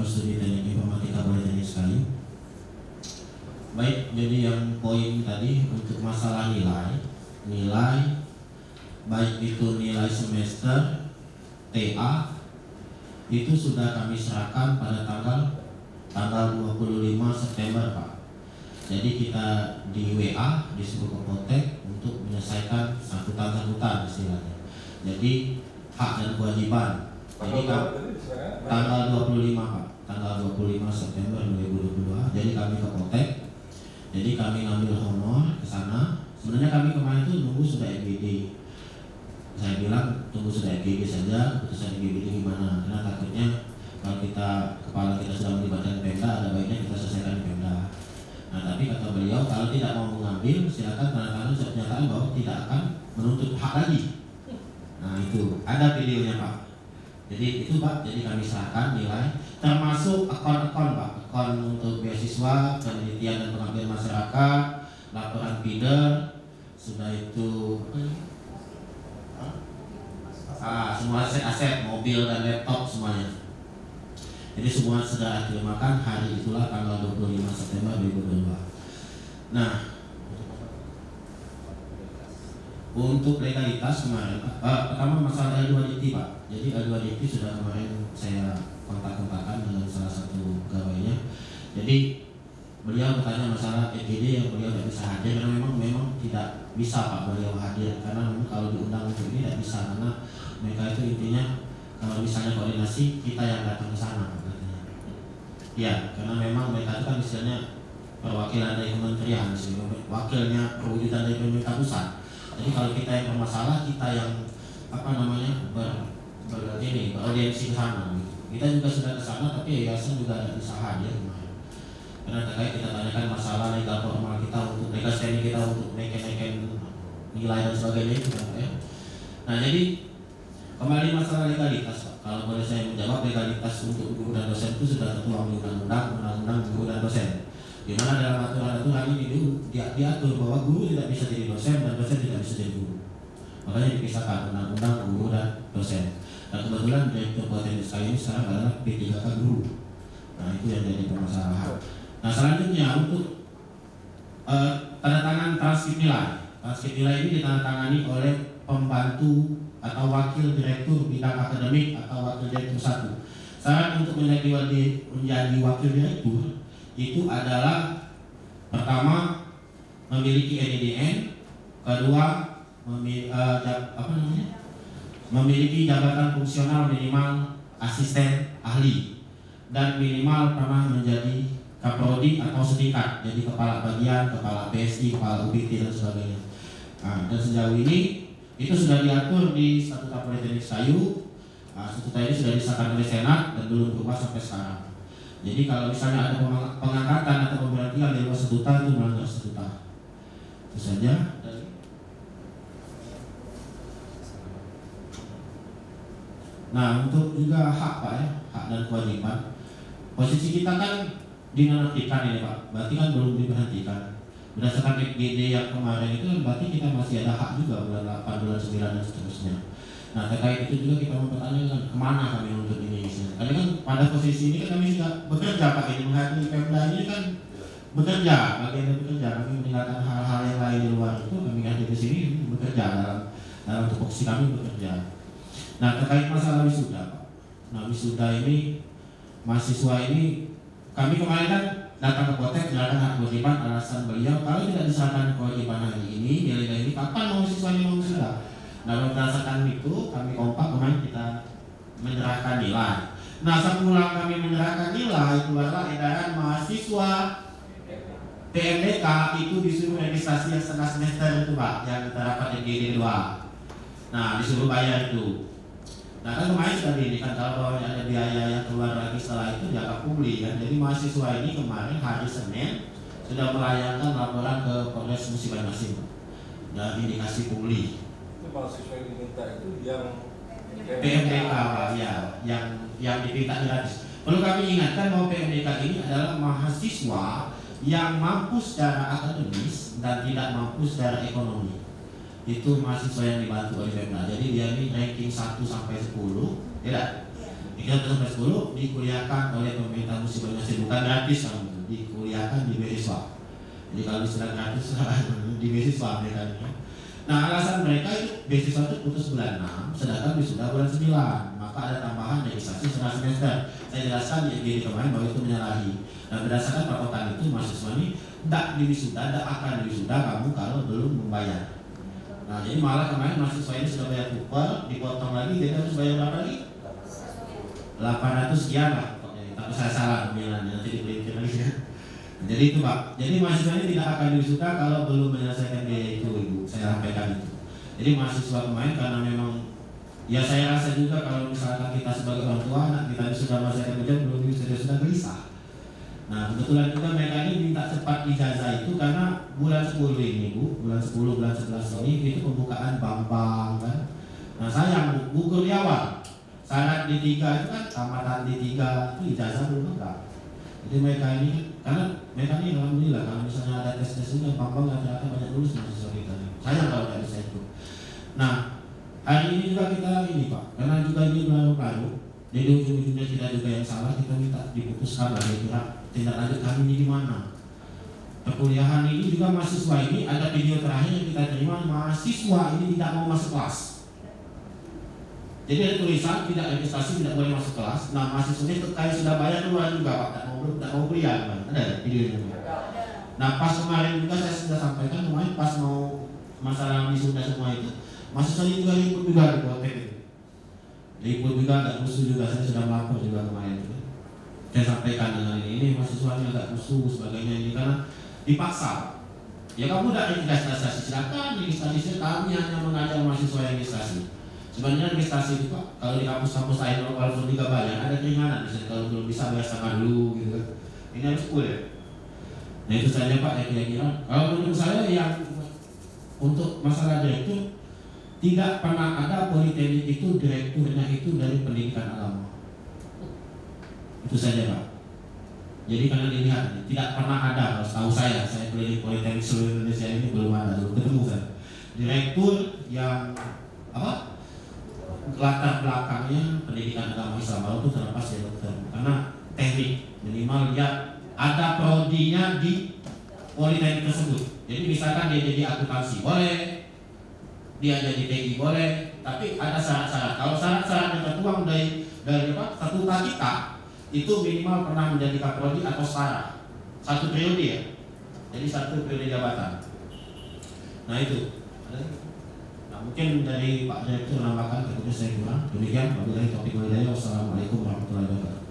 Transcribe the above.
studi teknik informatika Politeknik sekali. Baik, jadi yang poin tadi untuk masalah nilai baik itu nilai semester TA itu sudah kami serahkan pada tanggal 25 September Pak. Jadi kita di WA disuruh ke Potek untuk menyelesaikan sangkutan istilahnya. Jadi hak dan kewajiban. Jadi tanggal 25 Pak, tanggal 25 September 2022. Jadi kami ke Potek. Jadi kami ngambil honor ke sana. Sebenarnya kami kemarin itu nunggu sudah EGD. Saya bilang tunggu sudah EGD saja, keputusan EGD gimana? Karena takutnya kalau kepala kita sudah melibatkan Pemda, ada baiknya kita selesaikan di Pemda. Nah, tapi kata beliau kalau tidak mau mengambil, silakan tanda tangan surat pernyataan bahwa tidak akan menuntut hak lagi. Nah itu ada videonya Pak. Jadi itu Pak, jadi kami serahkan nilai, termasuk akun Pak, akun untuk beasiswa, penelitian dan pengabdian masyarakat, laporan feeder, sudah itu semua aset, mobil dan laptop semuanya. Jadi semua sudah dimakan hari itulah tanggal 25 September 2022. Nah, untuk legalitas kemarin, pertama masalah L2DT Pak. Jadi L2DT sudah kemarin saya kontak-kontakan dengan salah satu pegawainya. Jadi beliau bertanya masalah EGD yang beliau tidak bisa hadir karena memang tidak bisa Pak beliau hadir karena memang kalau diundang untuk ini tidak bisa karena mereka itu intinya kalau misalnya koordinasi kita yang datang ke sana katanya. Ya, karena memang mereka itu kan istilahnya perwakilan dari kementerian, wakilnya perwujudan dari pemerintah pusat. Jadi kalau kita yang bermasalah, kita yang beraudiensi ke sana. Kita juga sudah ke sana, tapi yayasan juga ada bisa hadir kemarin. Karena terkait kita tanyakan masalah legal formal kita untuk legal standing kita untuk naikin nilai dan sebagainya itu ya. Nah jadi kembali masalah legalitas Pak. Kalau boleh saya menjawab, legalitas untuk guru dan dosen itu sudah tertuang di undang-undang guru dan dosen. Di mana dalam aturan ini diatur bahwa guru tidak bisa jadi dosen dan dosen tidak bisa jadi guru. Makanya dipisahkan undang-undang guru dan dosen. Dan kebetulan Direktur Politeknik sekali ini sekarang adalah P3K guru. Nah itu yang jadi permasalahan. Nah selanjutnya untuk tanda tangan transkrip nilai. Transkrip nilai ini ditandatangani oleh pembantu atau wakil direktur bidang akademik atau wakil direktur 1. Syarat untuk menjadi wakil direktur itu adalah pertama memiliki NIDN, kedua memiliki jabatan fungsional minimal asisten ahli dan minimal pernah menjadi kaprodi atau setingkat, jadi kepala bagian, kepala PSI, kepala UPT dan sebagainya. Nah, dan sejauh ini itu sudah diatur di Statuta Politeknik Sayu. Statuta ini sudah disahkan oleh Senat dan belum berubah sampai sekarang. Jadi kalau misalnya ada pengangkatan atau pemberhentian di luar statuta itu melanggar statuta. Itu saja. Nah untuk juga hak Pak ya, hak dan kewajiban. Posisi kita kan dinonaktifkan ini Pak, berarti kan belum diberhentikan. Berdasarkan FGD yang kemarin itu berarti kita masih ada hak juga bulan 8, bulan 9 dan seterusnya. Nah terkait itu juga kita mempertanyakan kemana kami untuk ini. Karena kan pada posisi ini kan kami sudah bekerja Pak, ini menghadiri Pemda ini kan bekerja, bagian dari bekerja. Kami meninggalkan hal-hal yang lain di luar itu, kami hadir di sini bekerja dalam tupoksi kami bekerja. Nah terkait masalah wisuda Pak. Nah wisuda ini mahasiswa ini kami kemarin kan datang ke Potek menyerahkan hak kewajiban, alasan beliau kalau tidak diserahkan kewajiban hari ini, nilai ini kapan mahasiswa ini mau wisuda? Nah berdasarkan itu kami kompak kemarin kita menyerahkan nilai. Nah sepulang kami menyerahkan nilai, keluarlah edaran mahasiswa PMDK itu disuruh registrasi yang setengah semester itu Pak, yang kita dapat EGD 2. Nah disuruh bayar itu. Nah kan kemarin sudah diindikan kalau ada biaya yang keluar lagi setelah itu dianggap pungli kan. Jadi mahasiswa ini kemarin hari Senin sudah melayangkan laporan ke Polres Musi Banyu dan indikasi pungli. Itu mahasiswa yang diminta itu yang PMDK Pak ya, yang diminta gratis. Perlu kami ingatkan bahwa PMDK ini adalah mahasiswa yang mampu secara akademis dan tidak mampu secara ekonomi. Itu mahasiswa yang dibantu oleh Pemda. Jadi dia ini ranking 1 sampai 10, tidak? 3 sampai 10 dikuliahkan oleh pemerintah Muslim Indonesia, bukan gratis kan, dikuliahkan di beasiswa. Jadi kalau istilah gratis di beasiswa mereka ini. Nah alasan mereka itu beasiswa itu putus bulan 6, sedangkan wisuda bulan 9, maka ada tambahan registrasi setengah semester. Saya jelaskan di kemarin bahwa itu menyalahi. Dan berdasarkan perkotaan itu mahasiswa ini tidak diwisuda, tidak akan diwisuda kamu kalau belum membayar. Nah jadi malah kemarin mahasiswa ini sudah bayar kupon, dipotong lagi, jadi harus bayar berapa lagi? 800 sekian lah, tapi saya salah pemilihannya, nanti dipelintir lagi ya. Jadi itu Pak, jadi mahasiswa ini tidak akan diwisuda kalau belum menyelesaikan biaya itu Ibu, saya sampaikan itu. Jadi mahasiswa kemarin karena memang, ya saya rasa juga kalau misalkan kita sebagai orang tua, anak kita sudah menyelesaikan ujian belum sudah gelisah. Nah kebetulan juga mereka ini minta cepat ijazah itu karena bulan 10 ini Bu, bulan 10, bulan 11 ini itu pembukaan bank kan. Nah sayang Bu, gugur di awal. Syarat D3 itu kan tamatan D3 itu ijazah belum ada. Jadi mereka ini, karena mereka ini alhamdulillah kalau misalnya ada tes-tesnya Bambang ternyata banyak lulus mahasiswa kita. Sayang kalau tidak bisa itu. Nah hari ini juga kita ini Pak, karena juga ini baru-baru, jadi ujung-ujungnya kita juga yang salah, kita minta diputuskan lah kira tindak lanjut kami ini gimana. Perkuliahan ini juga mahasiswa ini ada video terakhir yang kita terima, mahasiswa ini tidak mau masuk kelas. Jadi ada tulisan tidak registrasi, tidak boleh masuk kelas. Nah mahasiswa ini kayak sudah bayar keluar juga Pak, tidak mau kuliah Pak. Ada videonya. Nah pas kemarin juga saya sudah sampaikan kemarin pas mau masalah wisuda semua itu, mahasiswa ini juga ribut juga di Poltek itu. Ribut juga, agak rusuh juga, saya sudah melapor juga kemarin itu. Saya sampaikan dengan ini mahasiswanya agak rusuh sebagainya ini karena dipaksa. Ya kamu tidak registrasi, silakan registrasi, kami hanya mengajar mahasiswa yang registrasi. Sebenarnya registrasi itu Pak, kalau di kampus-kampus lain walaupun juga banyak ada keringanan, misalnya kalau belum bisa bayar setengah dulu gitu kan. Ini harus full ya. Nah itu saja Pak yang kira-kira. Kalau menurut saya yang untuk masalah direktur tidak pernah ada politeknik itu direkturnya itu dari pendidikan agama. Itu saja Pak. Jadi karena dilihat tidak pernah ada, kalau setahu saya keliling politeknik seluruh Indonesia ini belum ada, belum ketemu saya. Direktur yang apa? Latar belakangnya pendidikan agama Islam itu terlepas dari dokter, karena teknik minimal dia ada prodinya di politeknik tersebut. Jadi misalkan dia jadi akuntansi boleh, dia jadi TI boleh, tapi ada syarat-syarat. Kalau syarat-syarat yang tertuang dari statuta kita itu minimal pernah menjadi kaprodi atau setara 1 periode ya. Jadi 1 periode jabatan. Nah itu. Mungkin dari Pak Direktur menambahkan, tentunya saya kurang. Demikian, wabillahi taufiq wal hidayah. Wassalamualaikum warahmatullahi wabarakatuh.